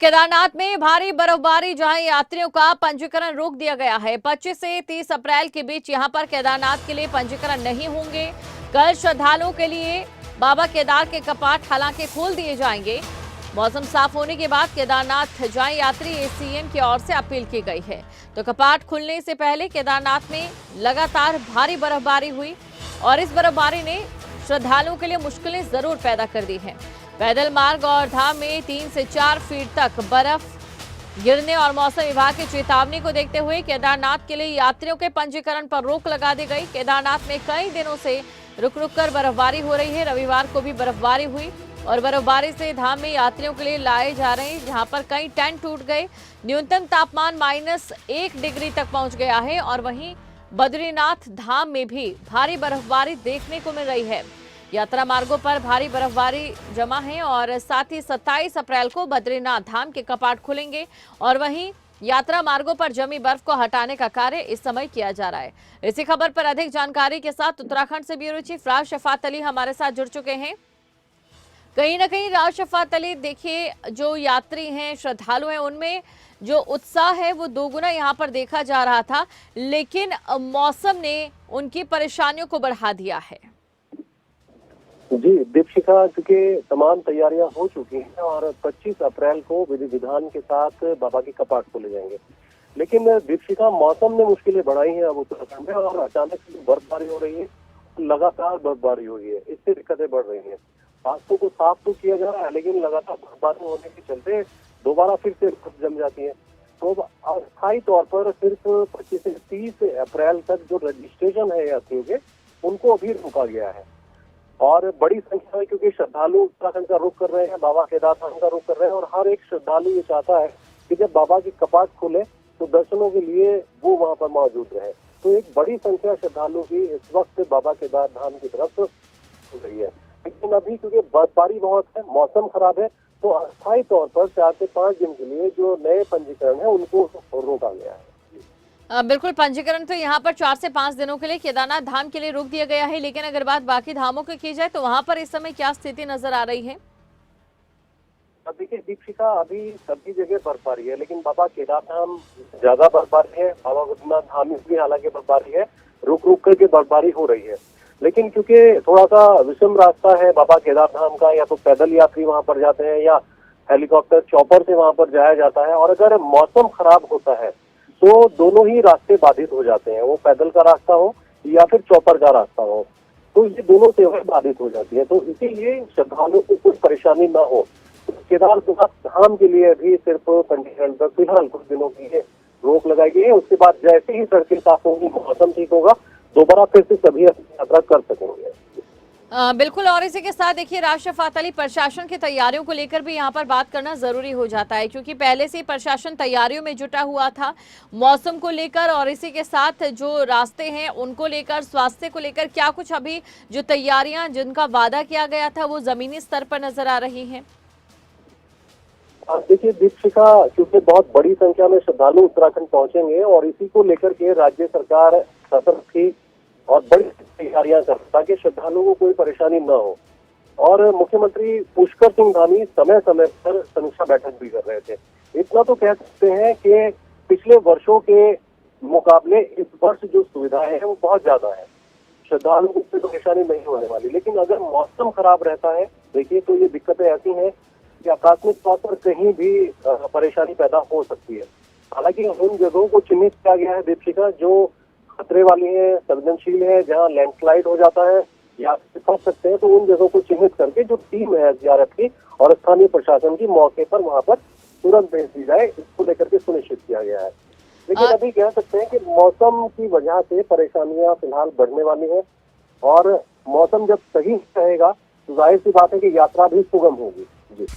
केदारनाथ में भारी बर्फबारी, जहां यात्रियों का पंजीकरण रोक दिया गया है। 25 से 30 अप्रैल के बीच यहां पर केदारनाथ के लिए पंजीकरण नहीं होंगे। कल श्रद्धालुओं के लिए बाबा केदार के कपाट हालांकि खोल दिए जाएंगे। मौसम साफ होने के बाद केदारनाथ जाएं यात्री, एससीएम की ओर से अपील की गई है। तो कपाट खुलने से पहले केदारनाथ में लगातार भारी बर्फबारी हुई और इस बर्फबारी ने श्रद्धालुओं के लिए मुश्किलें जरूर पैदा कर दी हैं। पैदल मार्ग और धाम में 3 से 4 फीट तक बर्फ गिरने और मौसम विभाग की चेतावनी को देखते हुए केदारनाथ के लिए यात्रियों के पंजीकरण पर रोक लगा दी गई। केदारनाथ में कई दिनों से रुक रुक कर बर्फबारी हो रही है। रविवार को भी बर्फबारी हुई और बर्फबारी से धाम में यात्रियों के लिए लाए जा रहे हैं, जहां पर कई टेंट टूट गए। न्यूनतम तापमान -1 डिग्री तक पहुंच गया है और वहीं बद्रीनाथ धाम में भी भारी बर्फबारी देखने को मिल रही है। यात्रा मार्गों पर भारी बर्फबारी जमा है और साथ ही 27 अप्रैल को बद्रीनाथ धाम के कपाट खुलेंगे और वहीं यात्रा मार्गों पर जमी बर्फ को हटाने का कार्य इस समय किया जा रहा है। इसी खबर पर अधिक जानकारी के साथ उत्तराखंड से ब्यूरो चीफ राज शफात अली हमारे साथ जुड़ चुके हैं। कहीं ना कहीं राज शफात अली, देखिए, जो यात्री हैं, श्रद्धालु हैं, उनमें जो उत्साह है वो दोगुना यहाँ पर देखा जा रहा था, लेकिन मौसम ने उनकी परेशानियों को बढ़ा दिया है। जी दीपशिखा, चूंकि तमाम तैयारियां हो चुकी हैं और 25 अप्रैल को विधि विधान के साथ बाबा के कपाट खोले जाएंगे, लेकिन दीपशिखा मौसम ने मुश्किलें बढ़ाई हैं अब उत्तराखंड में और अचानक से बर्फबारी हो रही है, लगातार बर्फबारी हो रही है, इससे दिक्कतें बढ़ रही हैं। रास्तों को साफ तो किया जा रहा है, लेकिन लगातार बर्फबारी होने के चलते दोबारा फिर से बर्फ जम जाती है। तो अस्थायी तौर पर सिर्फ 25 से 30 अप्रैल तक जो रजिस्ट्रेशन है यात्रियों के, उनको अभी रोका गया है और बड़ी संख्या में, क्योंकि श्रद्धालु उत्तराखंड का रुख कर रहे हैं, बाबा केदार धाम का रुख कर रहे हैं और हर एक श्रद्धालु ये चाहता है कि जब बाबा के कपाट खुले तो दर्शनों के लिए वो वहां पर मौजूद रहे। तो एक बड़ी संख्या श्रद्धालु की इस वक्त बाबा केदार धाम की तरफ हो रही है, लेकिन अभी क्योंकि बर्फबारी बहुत है, मौसम खराब है, तो अस्थायी तौर पर 4 से 5 दिन के लिए जो नए पंजीकरण है उनको रोका गया है। बिल्कुल, पंजीकरण तो यहाँ पर 4 से 5 दिनों के लिए केदारनाथ धाम के लिए रोक दिया गया है, लेकिन अगर बात बाकी धामों की की जाए तो वहां पर इस समय क्या स्थिति नजर आ रही है? देखिए दीपशिखा, अभी सभी जगह बर्फबारी है, लेकिन बाबा केदार धाम ज्यादा बर्फबारी है, बाबा बद्रीनाथ धाम में भी हालांकि बर्फबारी है, रुक रुक करके बर्फबारी हो रही है। लेकिन क्योंकि थोड़ा सा विषम रास्ता है बाबा केदार धाम का, या तो पैदल यात्री वहां पर जाते हैं या हेलीकॉप्टर चॉपर से वहां पर जाया जाता है, और अगर मौसम खराब होता है तो दोनों ही रास्ते बाधित हो जाते हैं, वो पैदल का रास्ता हो या फिर चॉपर का रास्ता हो, तो ये दोनों सेवाएं बाधित हो जाती है। तो इसीलिए श्रद्धालुओं को कोई परेशानी ना हो, केदारनाथ धाम के लिए भी सिर्फ पंजीकरण पर फिलहाल कुछ दिनों के लिए रोक लगाई गई है। उसके बाद जैसे ही सड़कें साफ होंगी, मौसम ठीक होगा, दोबारा फिर से सभी यात्रा कर सकेंगे। बिल्कुल, और इसी के साथ देखिए राज शफात अली, प्रशासन की तैयारियों को लेकर भी यहाँ पर बात करना जरूरी हो जाता है, क्योंकि पहले से ही प्रशासन तैयारियों में जुटा हुआ था मौसम को लेकर, और इसी के साथ जो रास्ते हैं उनको लेकर, स्वास्थ्य को लेकर क्या कुछ अभी जो तैयारियां जिनका वादा किया गया था वो जमीनी स्तर पर नजर आ रही हैं? देखिए दीपशिखा, क्योंकि बहुत बड़ी संख्या में श्रद्धालु उत्तराखंड पहुंचेंगे और इसी को लेकर के राज्य सरकार सतर्क थी और बड़ी तैयारियां कर, ताकि श्रद्धालुओं को कोई परेशानी न हो। और मुख्यमंत्री पुष्कर सिंह धामी समय समय पर समीक्षा बैठक भी कर रहे थे। इतना तो कह सकते हैं कि पिछले वर्षों के मुकाबले इस वर्ष जो सुविधाएं हैं वो बहुत ज्यादा है, श्रद्धालुओं को कोई परेशानी नहीं होने वाली। लेकिन अगर मौसम खराब रहता है, देखिए, तो ये दिक्कतें ऐसी हैं कि आकस्मिक तौर पर कहीं भी परेशानी पैदा हो सकती है। हालांकि उन जगहों को चिन्हित किया गया है दीपशिखा जो खतरे वाली है, संवेदनशील है, जहाँ लैंडस्लाइड हो जाता है या फंस सकते हैं, तो उन जगहों को चिन्हित करके जो टीम है एसडीआरएफ की और स्थानीय प्रशासन की मौके पर वहां पर तुरंत भेज दी जाए, इसको लेकर के सुनिश्चित किया गया है। लेकिन अभी कह सकते हैं कि मौसम की वजह से परेशानियां फिलहाल बढ़ने वाली है और मौसम जब सही रहेगा तो जाहिर सी बात है कि यात्रा भी सुगम होगी। जी।